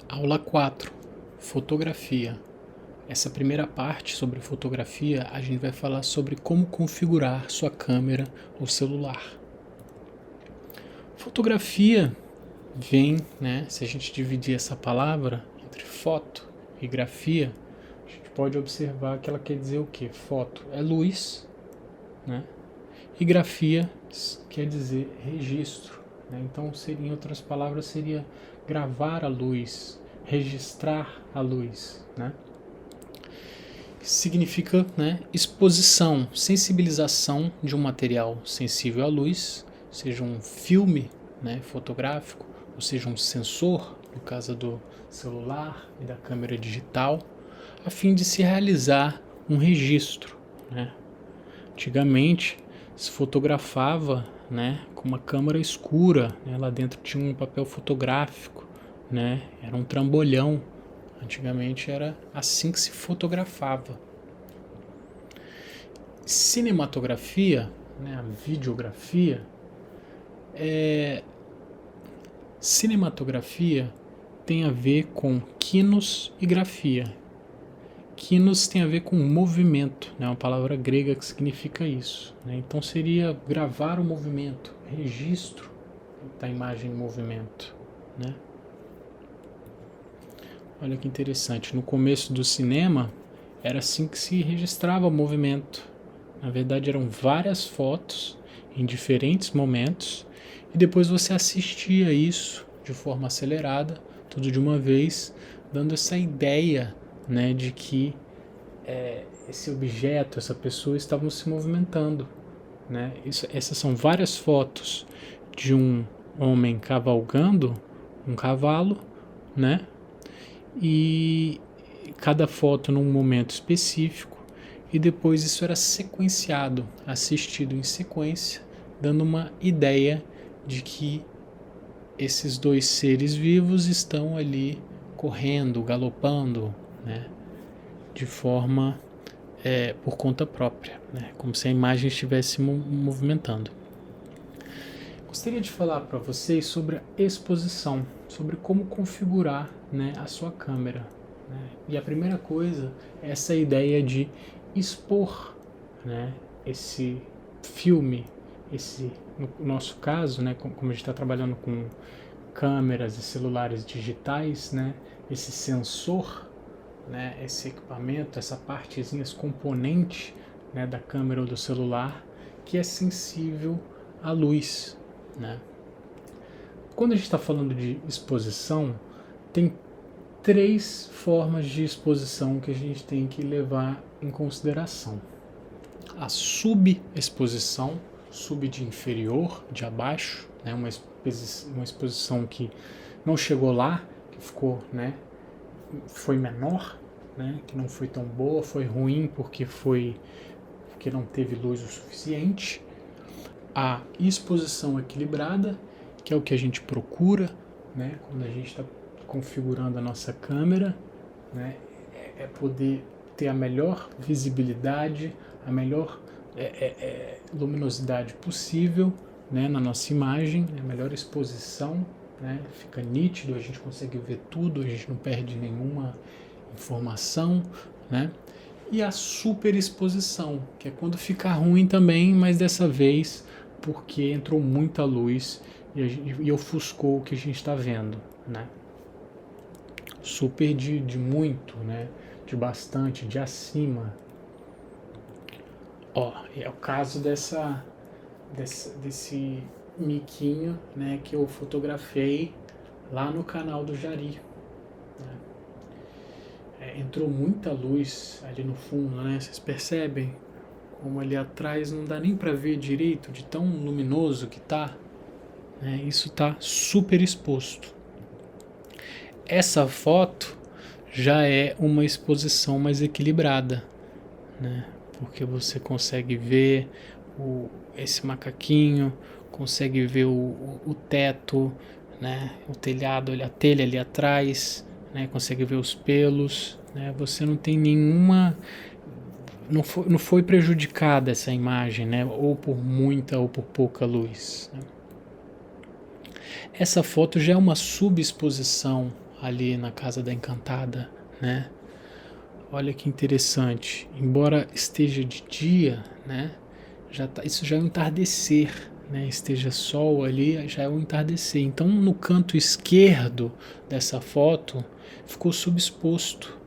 Aula 4, fotografia. Essa primeira parte sobre fotografia, a gente vai falar sobre como configurar sua câmera ou celular. Fotografia vem, se a gente dividir essa palavra entre foto e grafia, a gente pode observar que ela quer dizer o quê? Foto é luz, e grafia quer dizer registro. Então, em outras palavras, seria gravar a luz, registrar a luz. Significa exposição, sensibilização de um material sensível à luz, seja um filme fotográfico, ou seja um sensor, no caso do celular e da câmera digital, a fim de se realizar um registro. Antigamente se fotografava com uma câmera escura, lá dentro tinha um papel fotográfico, era um trambolhão. Antigamente era assim que se fotografava. Cinematografia, a videografia, cinematografia tem a ver com quinos e grafia. Quinos tem a ver com movimento, uma palavra grega que significa isso. Então seria gravar o movimento, registro da imagem em movimento. Olha que interessante, no começo do cinema era assim que se registrava o movimento. Na verdade eram várias fotos em diferentes momentos e depois você assistia isso de forma acelerada, tudo de uma vez, dando essa ideia de que esse objeto, essa pessoa estavam se movimentando. Essas são várias fotos de um homem cavalgando um cavalo, e cada foto num momento específico, e depois isso era sequenciado, assistido em sequência, dando uma ideia de que esses dois seres vivos estão ali correndo, galopando, de forma por conta própria, como se a imagem estivesse movimentando. Gostaria de falar para vocês sobre a exposição, sobre como configurar a sua câmera. E a primeira coisa é essa ideia de expor esse filme, no nosso caso, como a gente está trabalhando com câmeras e celulares digitais, esse sensor, esse equipamento, essa partezinha, esse componente da câmera ou do celular que é sensível à luz. Quando a gente está falando de exposição, tem 3 formas de exposição que a gente tem que levar em consideração. A subexposição, sub de inferior, de abaixo, uma exposição que não chegou lá, que ficou, foi menor, que não foi tão boa, foi ruim porque não teve luz o suficiente. A exposição equilibrada, que é o que a gente procura, quando a gente está configurando a nossa câmera, é poder ter a melhor visibilidade, a melhor luminosidade possível na nossa imagem, a melhor exposição, fica nítido, a gente consegue ver tudo, a gente não perde nenhuma informação, E a superexposição, que é quando fica ruim também, mas dessa vez porque entrou muita luz e ofuscou o que a gente está vendo, Super de muito, de bastante, de acima. É o caso desse miquinho, que eu fotografei lá no canal do Jari. Entrou muita luz ali no fundo, Vocês percebem como ali atrás não dá nem para ver direito de tão luminoso que tá. Isso tá super exposto. Essa foto já é uma exposição mais equilibrada, porque você consegue ver esse macaquinho, consegue ver o teto, o telhado, a telha ali atrás, consegue ver os pelos, você não tem nenhuma... Não foi prejudicada essa imagem, ou por muita ou por pouca luz. Essa foto já é uma subexposição ali na Casa da Encantada, né? Olha que interessante, embora esteja de dia, né? Isso já é um entardecer, né? Esteja sol ali, já é um entardecer. Então, no canto esquerdo dessa foto, ficou subexposto,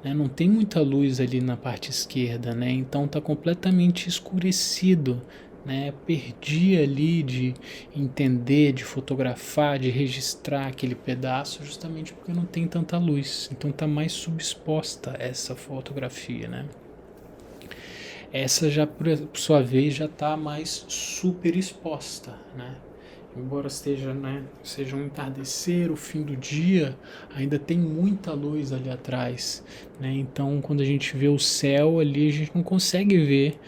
né? Não tem muita luz ali na parte esquerda, né? Então, está completamente escurecido, né? Perdi ali de entender, de fotografar, de registrar aquele pedaço, justamente porque não tem tanta luz. Então, está mais subexposta essa fotografia, né? Essa já, por sua vez, já está mais super exposta, né? Embora esteja, né, seja um entardecer, o fim do dia, ainda tem muita luz ali atrás, né? Então, quando a gente vê o céu ali, a gente não consegue ver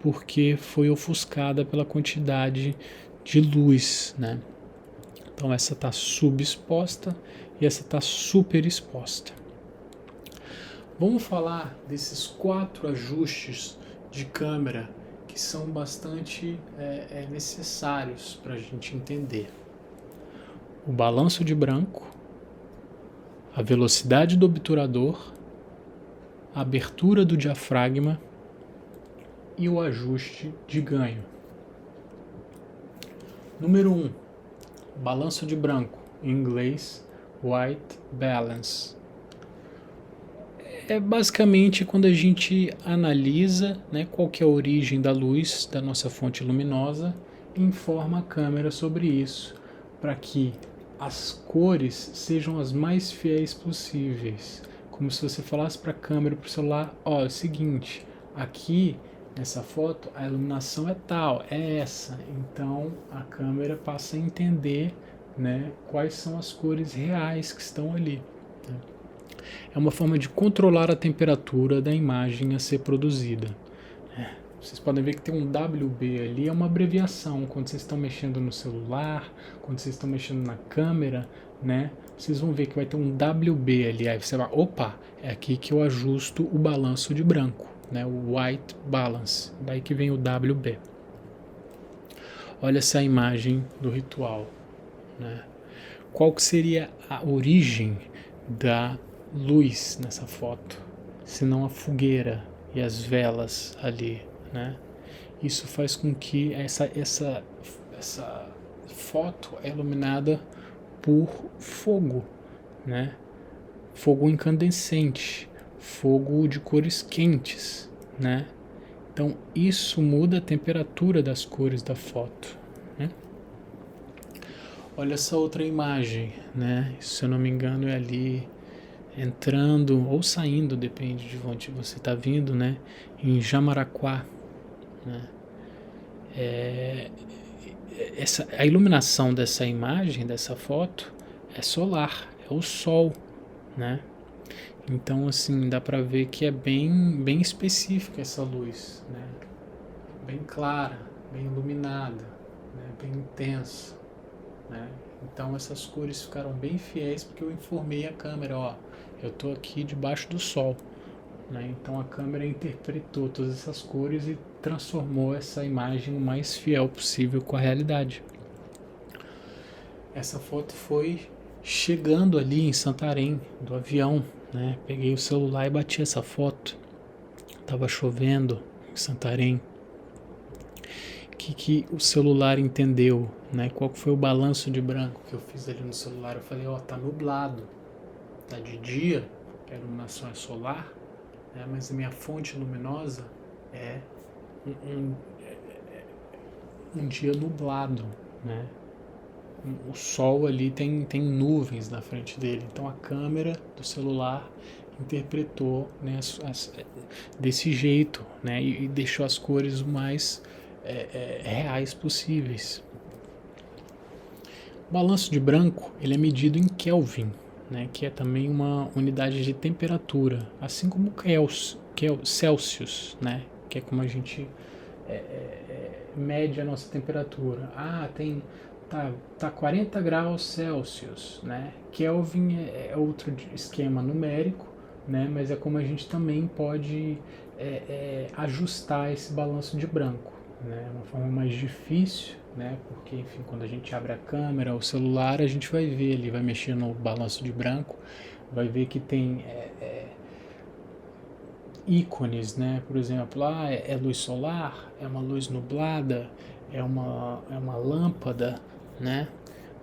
porque foi ofuscada pela quantidade de luz, né? Então, essa está subexposta e essa está super exposta. Vamos falar desses 4 ajustes de câmera que são bastante necessários para a gente entender. O balanço de branco, a velocidade do obturador, a abertura do diafragma e o ajuste de ganho. Número 1, balanço de branco, em inglês white balance. É basicamente quando a gente analisa, né, qual que é a origem da luz da nossa fonte luminosa e informa a câmera sobre isso, para que as cores sejam as mais fiéis possíveis. Como se você falasse para a câmera, para o celular, ó, é o seguinte, aqui nessa foto a iluminação é tal, é essa. Então a câmera passa a entender, né, quais são as cores reais que estão ali. Né? É uma forma de controlar a temperatura da imagem a ser produzida. Vocês podem ver que tem um WB ali, é uma abreviação. Quando vocês estão mexendo no celular, quando vocês estão mexendo na câmera, né? Vocês vão ver que vai ter um WB ali. Aí você vai, opa, é aqui que eu ajusto o balanço de branco, né? O White Balance. Daí que vem o WB. Olha essa imagem do ritual, né? Qual que seria a origem da luz nessa foto, senão a fogueira e as velas ali, né? Isso faz com que essa foto é iluminada por fogo, né? Fogo incandescente, fogo de cores quentes, né? Então isso muda a temperatura das cores da foto, né? Olha essa outra imagem, né? Se eu não me engano é ali entrando ou saindo, depende de onde você está vindo, né? Em Jamaraquá, né? A iluminação dessa imagem, dessa foto, é solar, é o sol, né? Então, assim, dá para ver que é bem específica essa luz, né? Bem clara, bem iluminada, né? Bem intensa, né? Então essas cores ficaram bem fiéis porque eu informei a câmera, ó, eu estou aqui debaixo do sol, né? Então a câmera interpretou todas essas cores e transformou essa imagem o mais fiel possível com a realidade. Essa foto foi chegando ali em Santarém, do avião, né? Peguei o celular e bati essa foto. Tava chovendo em Santarém. Que o celular entendeu, né? Qual foi o balanço de branco que eu fiz ali no celular? Eu falei, ó, tá nublado, tá de dia, a iluminação é solar, né? Mas a minha fonte luminosa é um dia nublado, né? O sol ali tem nuvens na frente dele, então a câmera do celular interpretou, né, desse jeito, né? E deixou as cores o mais reais possíveis. O balanço de branco ele é medido em Kelvin, né, que é também uma unidade de temperatura, assim como Celsius, né, que é como a gente mede a nossa temperatura. Tá 40 graus Celsius, né? Kelvin é outro esquema numérico, né, mas é como a gente também pode ajustar esse balanço de branco. É uma forma mais difícil, né? Porque, enfim, quando a gente abre a câmera, o celular, a gente vai ver, ele vai mexer no balanço de branco, vai ver que tem ícones, né? Por exemplo, é luz solar, é uma luz nublada, é uma lâmpada, né?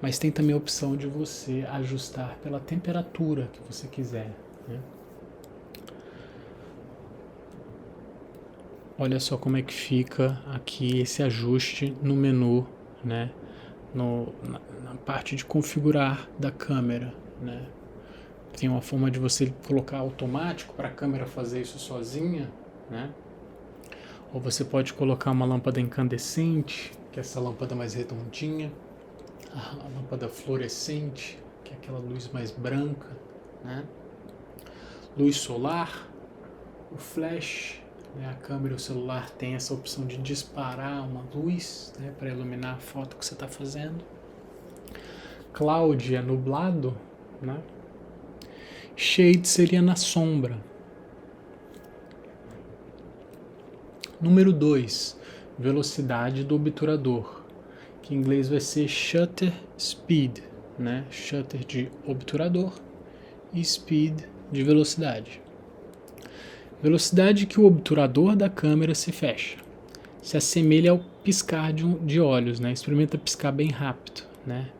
Mas tem também a opção de você ajustar pela temperatura que você quiser, né? Olha só como é que fica aqui esse ajuste no menu, né? Na parte de configurar da câmera, né? Tem uma forma de você colocar automático para a câmera fazer isso sozinha, né? Ou você pode colocar uma lâmpada incandescente, que é essa lâmpada mais redondinha, a lâmpada fluorescente, que é aquela luz mais branca, né? Luz solar, o flash, né? A câmera e o celular tem essa opção de disparar uma luz, né? Para iluminar a foto que você está fazendo. Cloud é nublado, né? Shade seria na sombra. Número 2, velocidade do obturador, que em inglês vai ser shutter speed, né? Shutter de obturador e speed de velocidade. Velocidade que o obturador da câmera se fecha. Se assemelha ao piscar de olhos, né? Experimenta piscar bem rápido, né?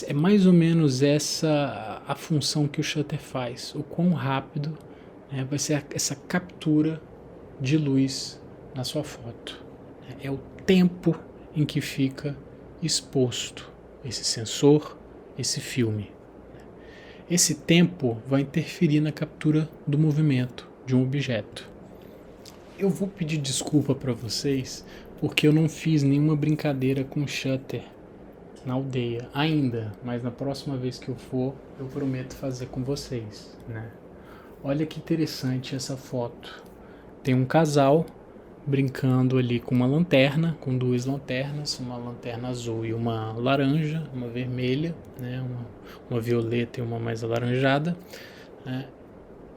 É mais ou menos essa a função que o shutter faz. O quão rápido, né, vai ser essa captura de luz na sua foto. É o tempo em que fica exposto esse sensor, esse filme. Esse tempo vai interferir na captura do movimento de um objeto. Eu vou pedir desculpa para vocês porque eu não fiz nenhuma brincadeira com shutter na aldeia ainda, mas na próxima vez que eu for, eu prometo fazer com vocês, né? Olha que interessante essa foto. Tem um casal brincando ali com uma lanterna, com duas lanternas, uma lanterna azul e uma laranja, uma vermelha, né? Uma violeta e uma mais alaranjada, né?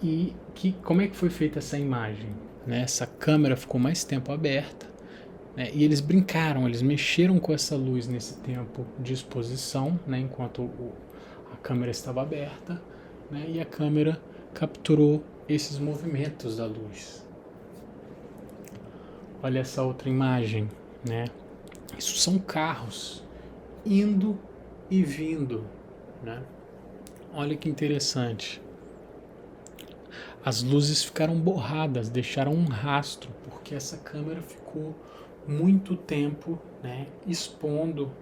E como é que foi feita essa imagem, né? Essa câmera ficou mais tempo aberta, e eles brincaram, eles mexeram com essa luz nesse tempo de exposição, né, enquanto a câmera estava aberta, né, e a câmera capturou esses movimentos da luz. Olha essa outra imagem, né? Isso são carros indo e vindo, né? Olha que interessante. As luzes ficaram borradas, deixaram um rastro, porque essa câmera ficou muito tempo, né,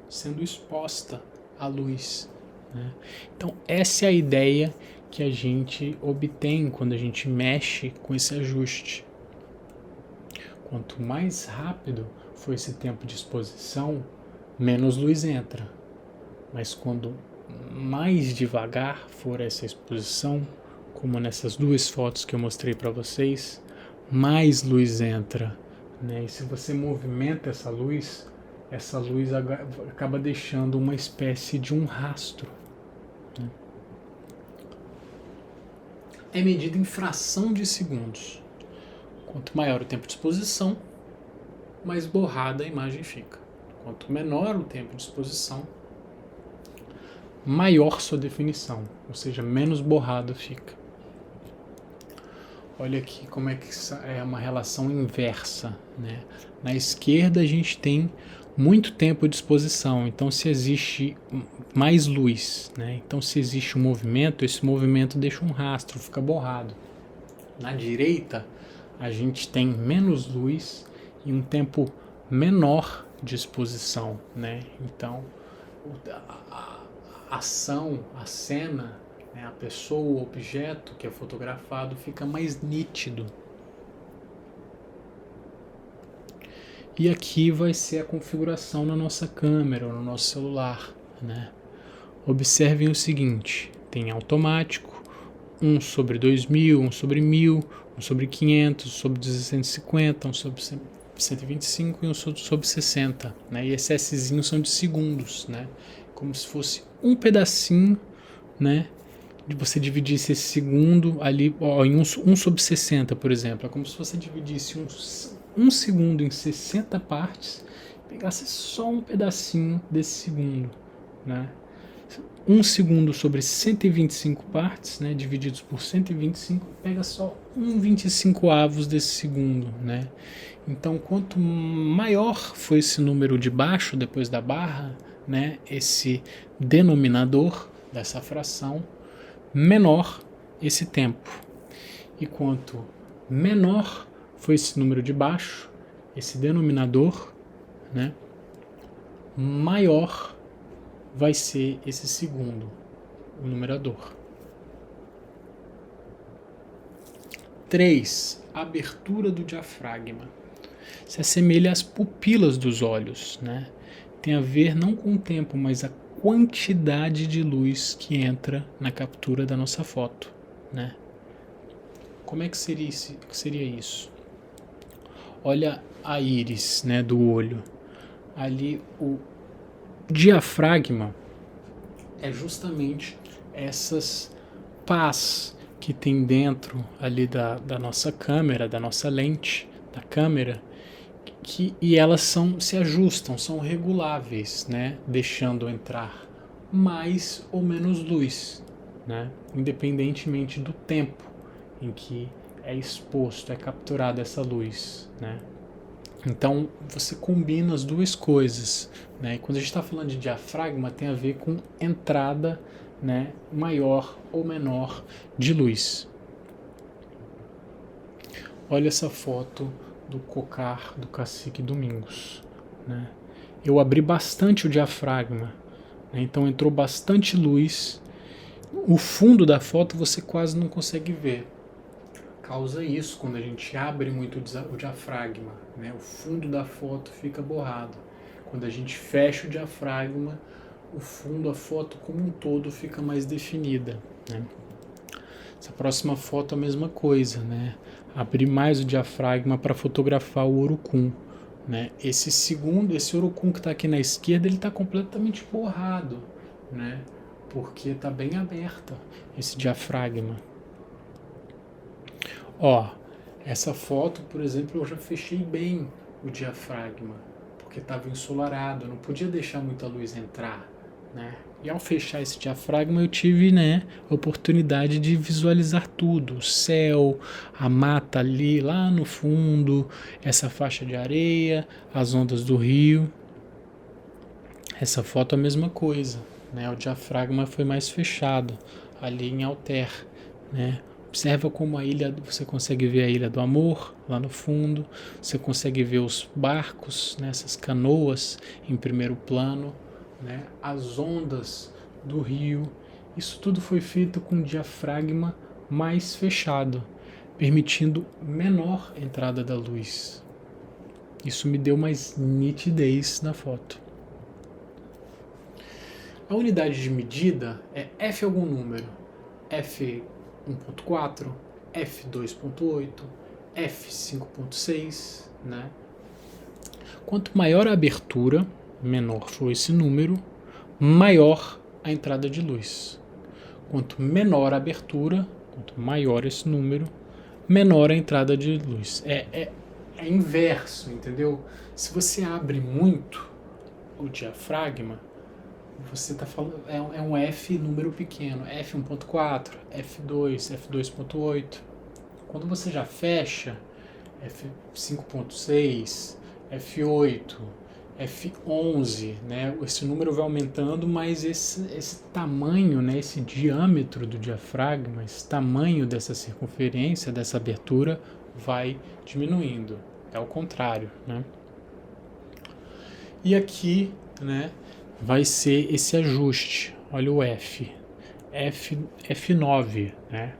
sendo exposta à luz, né? Então essa é a ideia que a gente obtém quando a gente mexe com esse ajuste. Quanto mais rápido for esse tempo de exposição, menos luz entra. Mas quando mais devagar for essa exposição, como nessas duas fotos que eu mostrei para vocês, mais luz entra, né? E se você movimenta essa luz acaba deixando uma espécie de um rastro, né? É medido em fração de segundos. Quanto maior o tempo de exposição, mais borrada a imagem fica. Quanto menor o tempo de exposição, maior sua definição, ou seja, menos borrado fica. Olha aqui como é que é uma relação inversa, né? Na esquerda a gente tem muito tempo de exposição, então se existe mais luz, né? Então se existe um movimento, esse movimento deixa um rastro, fica borrado. Na direita a gente tem menos luz e um tempo menor de exposição, né? Então a ação, a cena, a pessoa, o objeto que é fotografado fica mais nítido. E aqui vai ser a configuração na nossa câmera ou no nosso celular, né? Observem o seguinte: tem automático, 1/2000, 1/1000, 1/500, 1/250, 1/125 e 1/60, né? E esses Szinhos são de segundos, né? Como se fosse um pedacinho, né? De você dividisse esse segundo ali em 1/60, por exemplo. É como se você dividisse um segundo em 60 partes, pegasse só um pedacinho desse segundo, né? 1 segundo sobre 125 partes, né, divididos por 125, pega só 1/25 desse segundo, né? Então, quanto maior foi esse número de baixo depois da barra, né, esse denominador dessa fração, menor esse tempo. E quanto menor foi esse número de baixo, esse denominador, né, maior vai ser esse segundo, o numerador. 3. Abertura do diafragma. Se assemelha às pupilas dos olhos, né? Tem a ver não com o tempo, mas a quantidade de luz que entra na captura da nossa foto, né? Como é que seria isso? Olha a íris, né, do olho. Ali o diafragma é justamente essas pás que tem dentro ali da nossa câmera, da nossa lente, da câmera, e elas se ajustam, são reguláveis, né, deixando entrar mais ou menos luz, né, independentemente do tempo em que é exposto, é capturada essa luz, né. Então, você combina as duas coisas, né? E quando a gente está falando de diafragma, tem a ver com entrada, né, maior ou menor de luz. Olha essa foto do cocar do Cacique Domingos, né? Eu abri bastante o diafragma, né? Então entrou bastante luz. O fundo da foto você quase não consegue ver. Causa isso quando a gente abre muito o diafragma, né? O fundo da foto fica borrado. Quando a gente fecha o diafragma, o fundo, a foto como um todo fica mais definida, né? Essa próxima foto é a mesma coisa, né? Abrir mais o diafragma para fotografar o urucum, né? Esse urucum que está aqui na esquerda, ele está completamente borrado, né? Porque está bem aberta esse diafragma. Ó, essa foto, por exemplo, eu já fechei bem o diafragma, porque estava ensolarado, eu não podia deixar muita luz entrar, né? E ao fechar esse diafragma eu tive, né, a oportunidade de visualizar tudo, o céu, a mata ali, lá no fundo, essa faixa de areia, as ondas do rio. Essa foto é a mesma coisa, né? O diafragma foi mais fechado, ali em Alter, né? Observa como a ilha, você consegue ver a Ilha do Amor lá no fundo, você consegue ver os barcos, né, essas canoas em primeiro plano, né, as ondas do rio. Isso tudo foi feito com o diafragma mais fechado, permitindo menor entrada da luz. Isso me deu mais nitidez na foto. A unidade de medida é F algum número, F 1.4, F2.8, F5.6, né? Quanto maior a abertura, menor for esse número, maior a entrada de luz. Quanto menor a abertura, quanto maior esse número, menor a entrada de luz. É inverso, entendeu? Se você abre muito o diafragma, você está falando, é um F número pequeno, F1.4, F2, F2.8. Quando você já fecha, F5.6, F8, F11, né? Esse número vai aumentando, mas esse tamanho, né? Esse diâmetro do diafragma, esse tamanho dessa circunferência, dessa abertura, vai diminuindo. É o contrário, né? E aqui, né, vai ser esse ajuste. Olha o F9, né?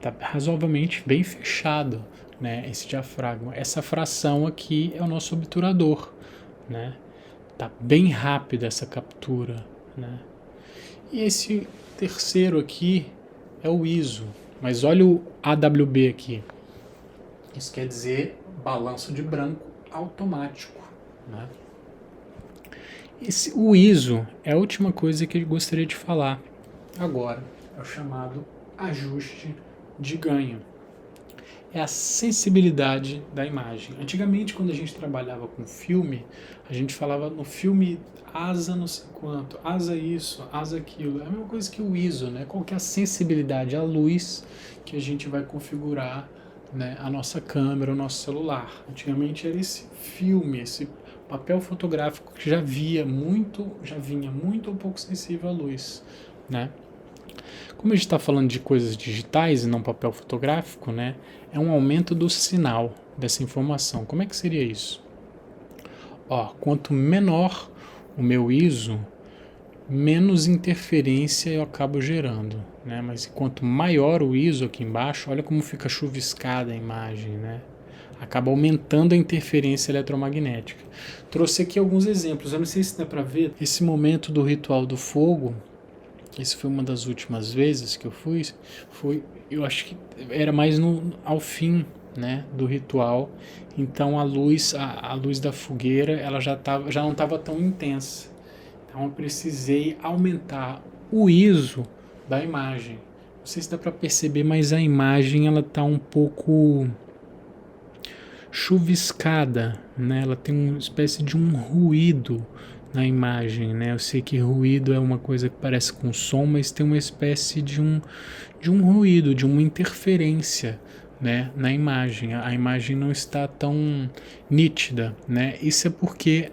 Tá razoavelmente bem fechado, né, esse diafragma. Essa fração aqui é o nosso obturador, né? Tá bem rápida essa captura, né? E esse terceiro aqui é o ISO, mas olha o AWB aqui. Isso quer dizer balanço de branco automático, né? O ISO é a última coisa que eu gostaria de falar agora. É o chamado ajuste de ganho. é a sensibilidade da imagem. Antigamente, quando a gente trabalhava com filme, a gente falava no filme asa não sei quanto, asa isso, asa aquilo. É a mesma coisa que o ISO, né? Qual que é a sensibilidade, a luz que a gente vai configurar, né, a nossa câmera, o nosso celular. Antigamente era esse filme, esse papel fotográfico que já vinha muito ou pouco sensível à luz, né? Como a gente está falando de coisas digitais e não papel fotográfico, né, é um aumento do sinal dessa informação. Como é que seria isso? Quanto menor o meu ISO, menos interferência eu acabo gerando, né? Mas quanto maior o ISO aqui embaixo, olha como fica chuviscada a imagem, né? Acaba aumentando a interferência eletromagnética. Trouxe aqui alguns exemplos, eu não sei se dá para ver esse momento do ritual do fogo. Esse foi uma das últimas vezes que eu fui, eu acho que era mais ao fim, né, do ritual. Então a luz da fogueira, ela já não estava tão intensa. Então eu precisei aumentar o ISO da imagem. Não sei se dá para perceber, mas a imagem ela tá um pouco chuviscada, né? Ela tem uma espécie de um ruído na imagem, né? Eu sei que ruído é uma coisa que parece com som, mas tem uma espécie de um ruído, de uma interferência, né, na imagem. A imagem não está tão nítida, né? Isso é porque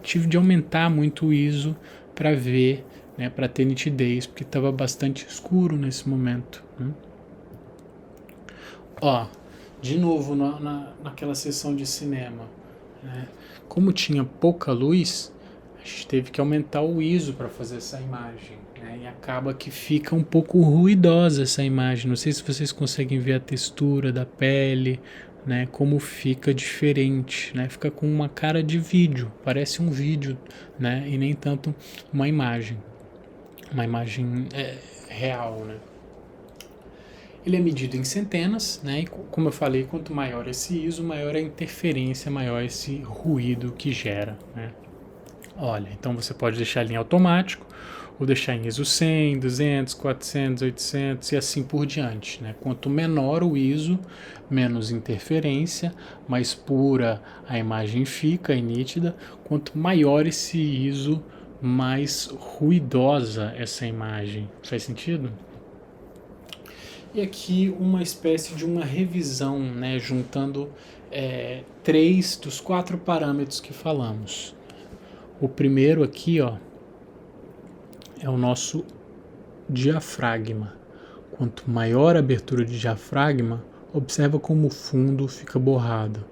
tive de aumentar muito o ISO para ver, né, para ter nitidez, porque estava bastante escuro nesse momento, né? De novo naquela sessão de cinema, né? Como tinha pouca luz, a gente teve que aumentar o ISO para fazer essa imagem, né? E acaba que fica um pouco ruidosa essa imagem. Não sei se vocês conseguem ver a textura da pele, né? Como fica diferente, né? Fica com uma cara de vídeo, parece um vídeo, né? E nem tanto uma imagem real, né? Ele é medido em centenas, né? E como eu falei, quanto maior esse ISO, maior a interferência, maior esse ruído que gera, né? Olha, então você pode deixar ele em automático, ou deixar em ISO 100, 200, 400, 800 e assim por diante, né? Quanto menor o ISO, menos interferência, mais pura a imagem fica e nítida. Quanto maior esse ISO, mais ruidosa essa imagem. Faz sentido? E aqui uma espécie de uma revisão, né, juntando 3 dos 4 parâmetros que falamos. O primeiro aqui, é o nosso diafragma. Quanto maior a abertura de diafragma, observa como o fundo fica borrado.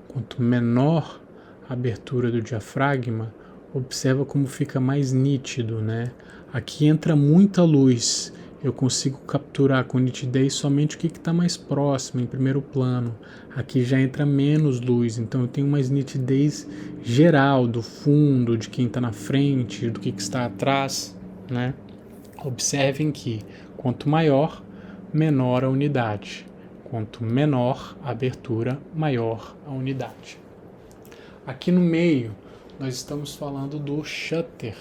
Quanto menor a abertura do diafragma, observa como fica mais nítido, né? Aqui entra muita luz. Eu consigo capturar com nitidez somente o que está mais próximo, em primeiro plano. Aqui já entra menos luz, então eu tenho mais nitidez geral do fundo, de quem está na frente, do que está atrás, né? Observem que quanto maior, menor a unidade. Quanto menor a abertura, maior a unidade. Aqui no meio, nós estamos falando do shutter,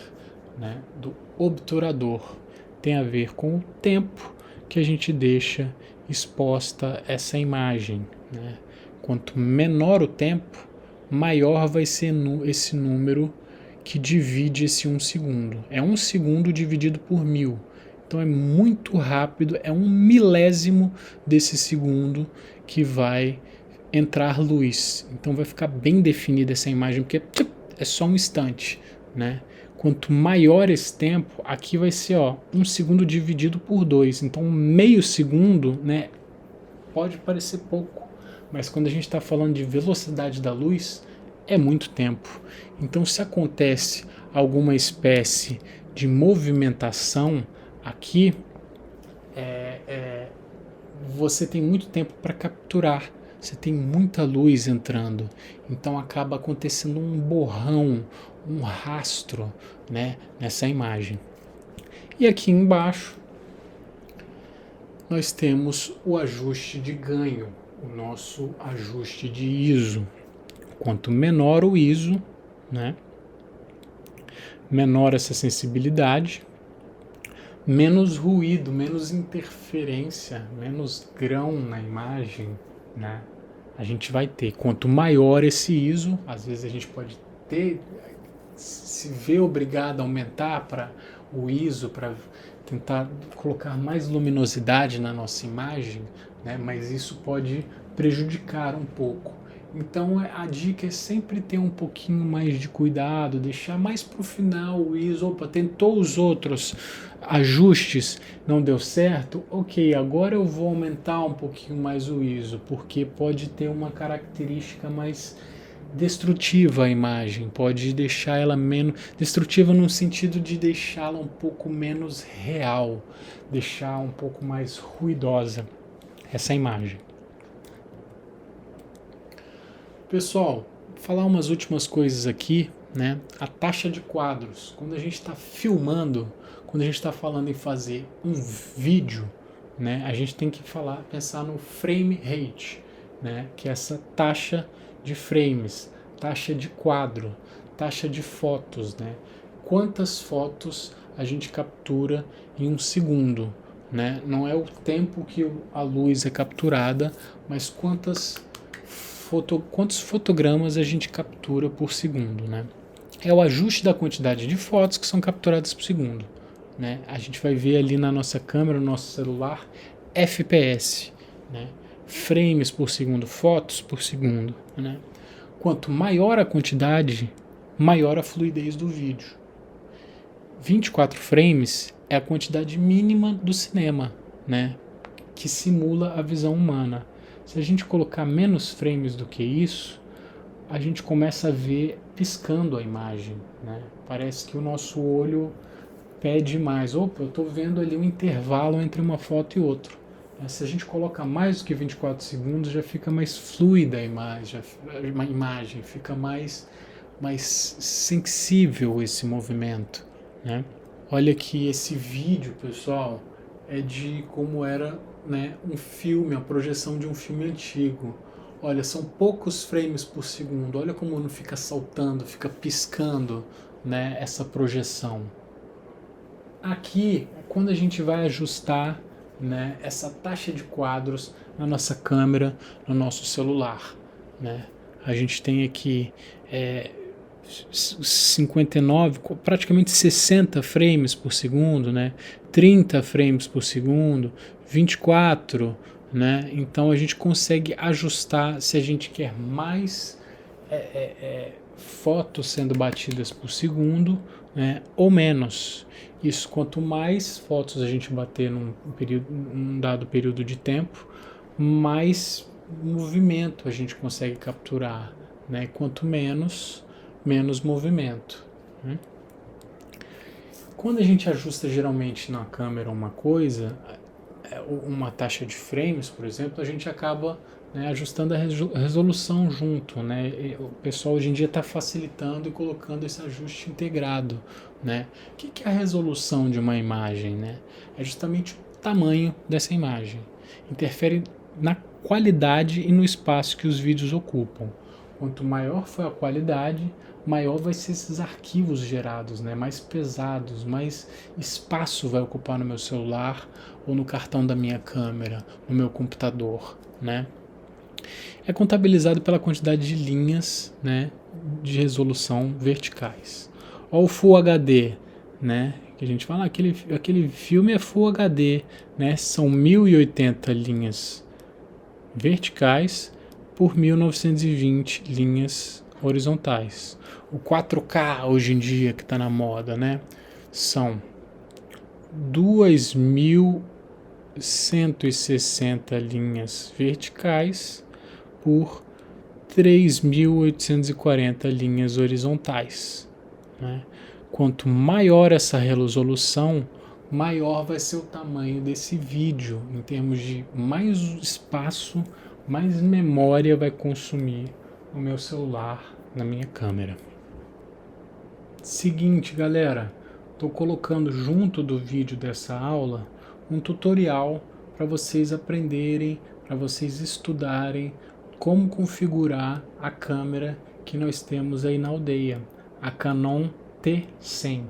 né? Do obturador. Tem a ver com o tempo que a gente deixa exposta essa imagem, né? Quanto menor o tempo, maior vai ser esse número que divide esse 1 segundo. É 1 segundo dividido por 1000. Então é muito rápido, é 1 milésimo desse segundo que vai entrar luz. Então vai ficar bem definida essa imagem, porque é só um instante, né? Quanto maior esse tempo, aqui vai ser 1 segundo dividido por 2. Então meio segundo, né, pode parecer pouco, mas quando a gente está falando de velocidade da luz, é muito tempo. Então se acontece alguma espécie de movimentação aqui, você tem muito tempo para capturar. Você tem muita luz entrando, então acaba acontecendo um borrão, um rastro, né, nessa imagem. E aqui embaixo nós temos o ajuste de ganho, o nosso ajuste de ISO. Quanto menor o ISO, né, menor essa sensibilidade, menos ruído, menos interferência, menos grão na imagem, né, a gente vai ter. Quanto maior esse ISO, às vezes a gente pode se ver obrigado a aumentar para o ISO para tentar colocar mais luminosidade na nossa imagem, né, mas isso pode prejudicar um pouco. Então a dica é sempre ter um pouquinho mais de cuidado, deixar mais para o final o ISO. Opa, tentou os outros ajustes, não deu certo, ok, agora eu vou aumentar um pouquinho mais o ISO, porque pode ter uma característica mais destrutiva a imagem, pode deixar ela menos destrutiva no sentido de deixá-la um pouco menos real, deixar um pouco mais ruidosa essa imagem. Pessoal, falar umas últimas coisas aqui, né? A taxa de quadros. Quando a gente está filmando, quando a gente está falando em fazer um vídeo, né? A gente tem que pensar no frame rate, né? Que é essa taxa de frames, taxa de quadro, taxa de fotos, né? Quantas fotos a gente captura em um segundo, né? Não é o tempo que a luz é capturada, mas quantos fotogramas a gente captura por segundo, né? É o ajuste da quantidade de fotos que são capturadas por segundo, né? A gente vai ver ali na nossa câmera, no nosso celular, FPS, né? Frames por segundo, fotos por segundo, né? Quanto maior a quantidade, maior a fluidez do vídeo. 24 frames é a quantidade mínima do cinema, né? Que simula a visão humana. Se a gente colocar menos frames do que isso, a gente começa a ver piscando a imagem, né? Parece que o nosso olho pede mais. Opa, eu estou vendo ali um intervalo entre uma foto e outra. Se a gente coloca mais do que 24 segundos, já fica mais fluida a imagem, fica mais sensível esse movimento, né? Olha que esse vídeo, pessoal, é de como era, né, um filme, a projeção de um filme antigo. Olha, são poucos frames por segundo. Olha como não fica saltando, fica piscando, né, essa projeção. Aqui, quando a gente vai ajustar, né, essa taxa de quadros na nossa câmera, no nosso celular, né, a gente tem aqui 59, praticamente 60 frames por segundo, né? 30 frames por segundo, 24, né? Então a gente consegue ajustar se a gente quer mais fotos sendo batidas por segundo, né? Ou menos. Isso, quanto mais fotos a gente bater num dado período de tempo, mais movimento a gente consegue capturar, né? Quanto menos movimento, né? Quando a gente ajusta geralmente na câmera uma coisa, uma taxa de frames, por exemplo, a gente acaba, né, ajustando a resolução junto, né? E o pessoal hoje em dia está facilitando e colocando esse ajuste integrado, né? O que é a resolução de uma imagem, né? É justamente o tamanho dessa imagem. Interfere na qualidade e no espaço que os vídeos ocupam. Quanto maior for a qualidade, maior vai ser esses arquivos gerados, né? Mais pesados, mais espaço vai ocupar no meu celular ou no cartão da minha câmera, no meu computador, né? É contabilizado pela quantidade de linhas, né, de resolução verticais. Ou o Full HD, né? Que a gente fala, aquele filme é Full HD, né? São 1080 linhas verticais por 1920 linhas horizontais. O 4K hoje em dia que está na moda, né? São 2.160 linhas verticais por 3.840 linhas horizontais, né? Quanto maior essa resolução, maior vai ser o tamanho desse vídeo, em termos de mais espaço, mais memória vai consumir o meu celular na minha câmera. Seguinte, galera, estou colocando junto do vídeo dessa aula um tutorial para vocês aprenderem, para vocês estudarem como configurar a câmera que nós temos aí na aldeia, a Canon T100,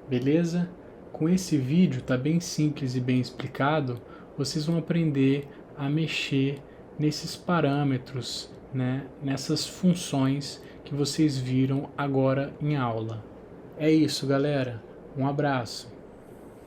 beleza? Com esse vídeo, tá bem simples e bem explicado, vocês vão aprender a mexer nesses parâmetros, né, nessas funções que vocês viram agora em aula. É isso, galera. Um abraço.